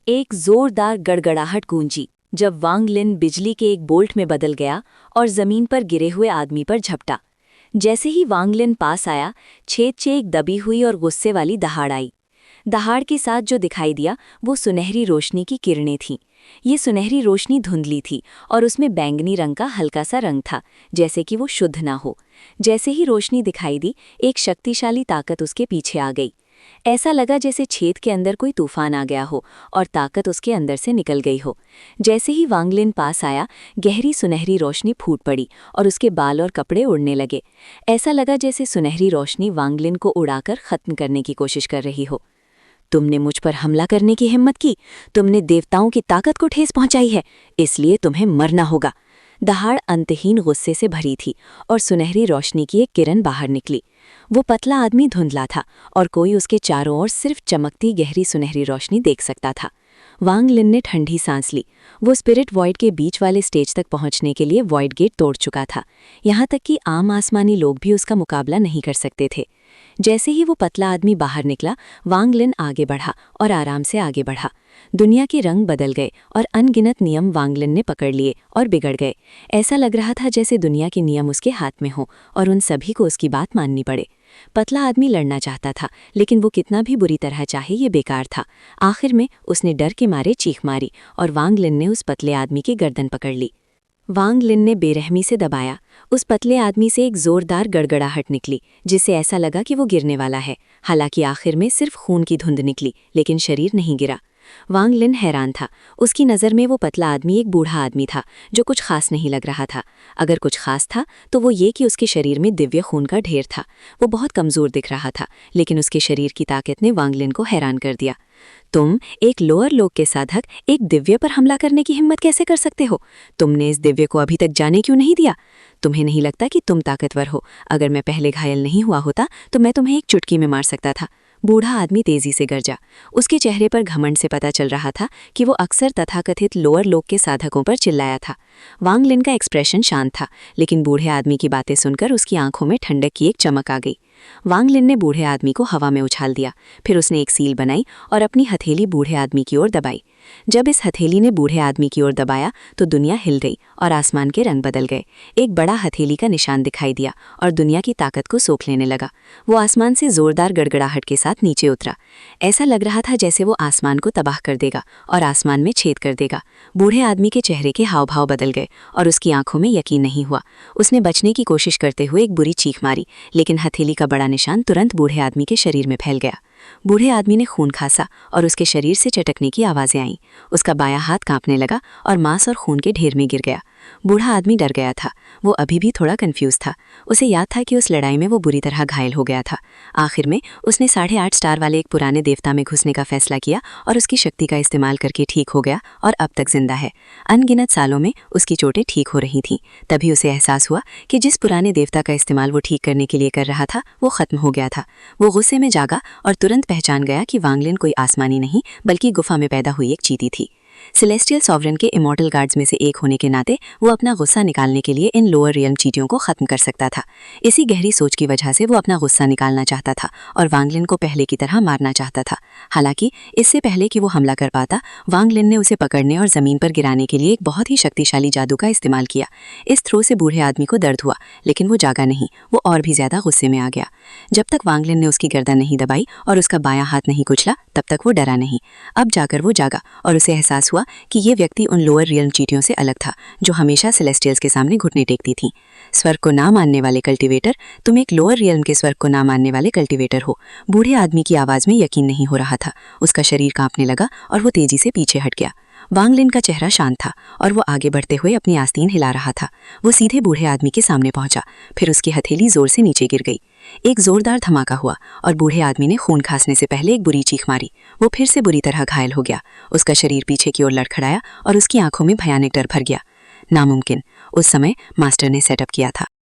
एक जोरदार गड़गड़ाहट गूंजी जब वांग लिन बिजली के एक बोल्ट में बदल गया और जमीन पर गिरे हुए आदमी पर झपटा। जैसे ही वांग लिन पास आया, छेद से एक दबी हुई और गुस्से वाली दहाड़ आई। दहाड़ के साथ जो दिखाई दिया वो सुनहरी रोशनी की किरणें थीं। ये सुनहरी रोशनी धुंधली थी और उसमें बैंगनी रंग का हल्का सा रंग था, जैसे कि वो शुद्ध ना हो। जैसे ही रोशनी दिखाई दी, एक शक्तिशाली ताकत उसके पीछे आ गई। ऐसा लगा जैसे छेद के अंदर कोई तूफान आ गया हो और ताकत उसके अंदर से निकल गई हो। जैसे ही वांग लिन पास आया, गहरी सुनहरी रोशनी फूट पड़ी और उसके बाल और कपड़े उड़ने लगे। ऐसा लगा जैसे सुनहरी रोशनी वांग लिन को उड़ाकर खत्म करने की कोशिश कर रही हो। तुमने मुझ पर हमला करने की हिम्मत की, तुमने देवताओं की ताकत को ठेस पहुंचाई है, इसलिए तुम्हें मरना होगा। दहाड़ अंतहीन गुस्से से भरी थी और सुनहरी रोशनी की एक किरण बाहर निकली। वो पतला आदमी धुंधला था और कोई उसके चारों ओर सिर्फ चमकती गहरी सुनहरी रोशनी देख सकता था। वांग लिन ने ठंडी सांस ली। वो स्पिरिट वॉइड के बीच वाले स्टेज तक पहुंचने के लिए वॉइड गेट तोड़ चुका था। यहाँ तक कि आम आसमानी लोग भी उसका मुकाबला नहीं कर सकते थे। जैसे ही वो पतला आदमी बाहर निकला, वांग लिन आगे बढ़ा और आराम से आगे बढ़ा। दुनिया के रंग बदल गए और अनगिनत नियम वांग लिन ने पकड़ लिए और बिगड़ गए। ऐसा लग रहा था जैसे दुनिया के नियम उसके हाथ में हों और उन सभी को उसकी बात माननी पड़े। पतला आदमी लड़ना चाहता था, लेकिन वो कितना भी बुरी तरह चाहे ये बेकार था। आखिर में उसने डर के मारे चीख मारी और वांग लिन ने उस पतले आदमी की गर्दन पकड़ ली। वांग लिन ने बेरहमी से दबाया। उस पतले आदमी से एक जोरदार गड़गड़ाहट निकली, जिससे ऐसा लगा कि वो गिरने वाला है। हालांकि आखिर में सिर्फ खून की धुंध निकली, लेकिन शरीर नहीं गिरा। वांग लिन हैरान था। उसकी नज़र में वो पतला आदमी एक बूढ़ा आदमी था, जो कुछ खास नहीं लग रहा था। अगर कुछ खास था तो वो ये कि उसके शरीर में दिव्य खून का ढेर था। वो बहुत कमज़ोर दिख रहा था, लेकिन उसके शरीर की ताकत ने वांग लिन को हैरान कर दिया। तुम, एक लोअर लोक के साधक, एक दिव्य पर हमला करने की हिम्मत कैसे कर सकते हो? तुमने इस दिव्य को अभी तक जाने क्यों नहीं दिया? तुम्हें नहीं लगता कि तुम ताकतवर हो? अगर मैं पहले घायल नहीं हुआ होता तो मैं तुम्हें एक चुटकी में मार सकता था। बूढ़ा आदमी तेजी से गरजा। उसके चेहरे पर घमंड से पता चल रहा था कि वो अक्सर तथाकथित लोअर लोक के साधकों पर चिल्लाया था। वांग लिन का एक्सप्रेशन शांत था, लेकिन बूढ़े आदमी की बातें सुनकर उसकी आंखों में ठंडक की एक चमक आ गई। वांग लिन ने बूढ़े आदमी को हवा में उछाल दिया। फिर उसने एक सील बनाई और अपनी हथेली बूढ़े आदमी की ओर दबाई। जब इस हथेली ने बूढ़े आदमी की ओर दबाया तो दुनिया हिल गई और आसमान के रंग बदल गए। एक बड़ा हथेली का निशान दिखाई दिया और दुनिया की ताकत को सोख लेने लगा। वो आसमान से जोरदार गड़गड़ाहट के साथ नीचे उतरा। ऐसा लग रहा था जैसे वो आसमान को तबाह कर देगा और आसमान में छेद कर देगा। बूढ़े आदमी के चेहरे के हाव भाव बदल गए और उसकी आंखों में यकीन नहीं हुआ। उसने बचने की कोशिश करते हुए एक बुरी चीख मारी, लेकिन हथेली का बड़ा निशान तुरंत बूढ़े आदमी के शरीर में फैल गया। बूढ़े आदमी ने खून खासा और उसके शरीर से चटकने की आवाज़ें आईं। उसका बायां हाथ कांपने लगा और मांस और खून के ढेर में गिर गया। बूढ़ा आदमी डर गया था। वो अभी भी थोड़ा कंफ्यूज था। उसे याद था कि उस लड़ाई में वो बुरी तरह घायल हो गया था। आखिर में उसने 8.5 स्टार वाले एक पुराने देवता में घुसने का फैसला किया और उसकी शक्ति का इस्तेमाल करके ठीक हो गया और अब तक जिंदा है। अनगिनत सालों में उसकी चोटें ठीक हो रही थीं। तभी उसे एहसास हुआ कि जिस पुराने देवता का इस्तेमाल वो ठीक करने के लिए कर रहा था वो खत्म हो गया था। वो गुस्से में जागा और तुरंत पहचान गया कि वांग लिन कोई आसमानी नहीं बल्कि गुफा में पैदा हुई एक चींटी थी। सेलेस्टियल सॉवरेन के इमॉर्टल गार्ड्स में से एक होने के नाते वो अपना गुस्सा निकालने के लिए इन लोअर रियल्म चींटियों को खत्म कर सकता था। इसी गहरी सोच की वजह से वो अपना गुस्सा निकालना चाहता था और वांग लिन को पहले की तरह मारना चाहता था। हालांकि इससे पहले कि वो हमला कर पाता, वांग लिन ने उसे पकड़ने और जमीन पर गिराने के लिए एक बहुत ही शक्तिशाली जादू का इस्तेमाल किया। इस थ्रो से बूढ़े आदमी को दर्द हुआ, लेकिन वो जागा नहीं। वो और भी ज्यादा गुस्से में आ गया। जब तक वांग लिन ने उसकी गर्दन नहीं दबाई और उसका बायां हाथ नहीं कुचला, तब तक वो डरा नहीं। अब जाकर वो जागा और उसे एहसास हुआ कि ये व्यक्ति उन लोअर रियल्म चींटियों से अलग था, जो हमेशा सेलेस्टियल्स के सामने घुटने टेकती थीं। स्वर्ग को ना मानने वाले कल्टीवेटर, तुम एक लोअर रियल्म के स्वर्ग को ना मानने वाले कल्टीवेटर हो। बूढ़े आदमी की आवाज़ में यकीन नहीं हो रहा था। उसका शरीर कांपने लगा और वो तेजी से पीछे हट गया। वांग लिन का चेहरा शांत था और वो आगे बढ़ते हुए अपनी आस्तीन हिला रहा था। वो सीधे बूढ़े आदमी के सामने पहुंचा। फिर उसकी हथेली जोर से नीचे गिर गई। एक जोरदार धमाका हुआ और बूढ़े आदमी ने खून खांसने से पहले एक बुरी चीख मारी। वो फिर से बुरी तरह घायल हो गया। उसका शरीर पीछे की ओर लड़खड़ाया और उसकी आंखों में भयानक डर भर गया। नामुमकिन, उस समय मास्टर ने सेटअप किया था।